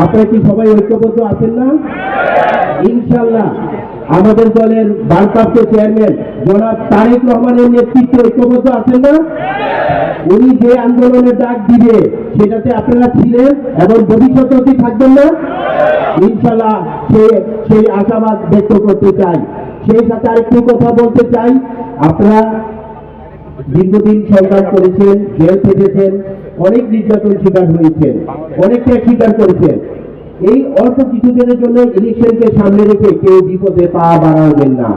আপনারা কি সবাই ঐক্যবদ্ধ আছেন না? ইনশাআল্লাহ আমাদের দলের ভারপ্রাপ্ত চেয়ারম্যান জনাব তারেক রহমানের নেতৃত্বে ঐক্যবদ্ধ আছেন না? উনি যে আন্দোলনের ডাক দিবে সেটাতে আপনারা ছিলেন এবং ভবিষ্যতে কি থাকবেন না? ইনশাআল্লাহ সেই আশাবাদ ব্যক্ত করতে চাই। সেই সাথে আরেকটু কথা বলতে চাই, আপনারা দীর্ঘদিন সংগ্রাম করেছেন, জেল খেটেছেন, অনেক নির্যাতন শিকার হয়েছেন, অনেক ত্যাগ স্বীকার করেছেন। এই অল্প কিছুদিনের জন্য ইলেকশনকে সামনে রেখে কেউ বিপদে পা বাড়াবেন না,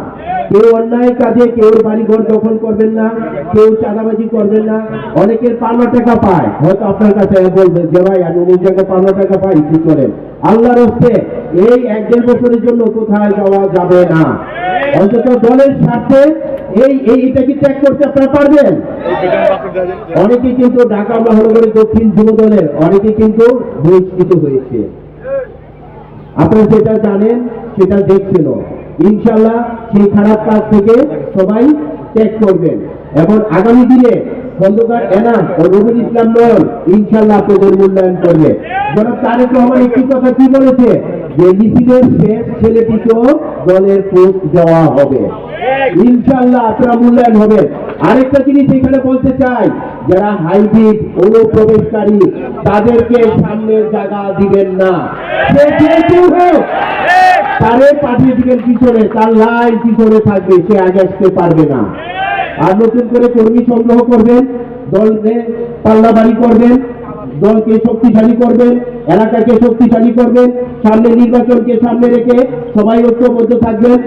কেউ অন্যায় কাজে কেউ বাড়িঘর দখল করবেন না, কেউ চাঁদাবাজি করবেন না। অনেকের ৫০ টাকা পায়, হয়তো আপনার কাছে বলবে যে ভাই আমি অনেক জায়গায় ৫০ টাকা পাই, কি করেন? আল্লাহর হস্তে এই ১-১.৫ বছরের জন্য কোথায় যাওয়া যাবে না। অন্তত দলের স্বার্থে এইটা কি ত্যাগ করতে আপনারা পারবেন? অনেকে কিন্তু ঢাকা মহানগরের দক্ষিণ যুব দলের অনেকে কিন্তু বহিষ্কৃত হয়েছে, আপনারা সেটা জানেন, সেটা দেখছেন। ইনশাআল্লাহ সেই খারাপ কাজ থেকে সবাই ত্যাগ করবেন এবং আগামী দিনে খন্দকার এনাম ও রবিউল ইসলাম নয়ন ইনশাআল্লাহ আপনাদের মূল্যায়ন করবে। জনাব তারেক রহমান একটি কথা কি বলেছে, যে মিছিলের শেষ ছেলেটিকেও দলের পোস্ট দেওয়া হবে। ইনশাআল্লাহ আপনারা মূল্যায়ন হবে। আরেকটা জিনিস এখানে বলতে চাই, যারা হাইব্রিড অনুপ্রবেশকারী তাদেরকে সামনে জায়গা দিবেন না। সে যে কেউ হোক তারে পাঠিয়ে দিবেন পিছনে, তার লাইন পিছনে থাকবে, সে আগে আসতে পারবে না। আর নতুন করে কর্মী সংগ্রহ করবেন, দলকে পাল্লাবাড়ি করবেন, দলকে শক্তিশালী করবেন, এলাকাকে শক্তিশালী করবেন, সামনে নির্বাচনকে সামনে রেখে সবাই ঐক্যবদ্ধ থাকবেন।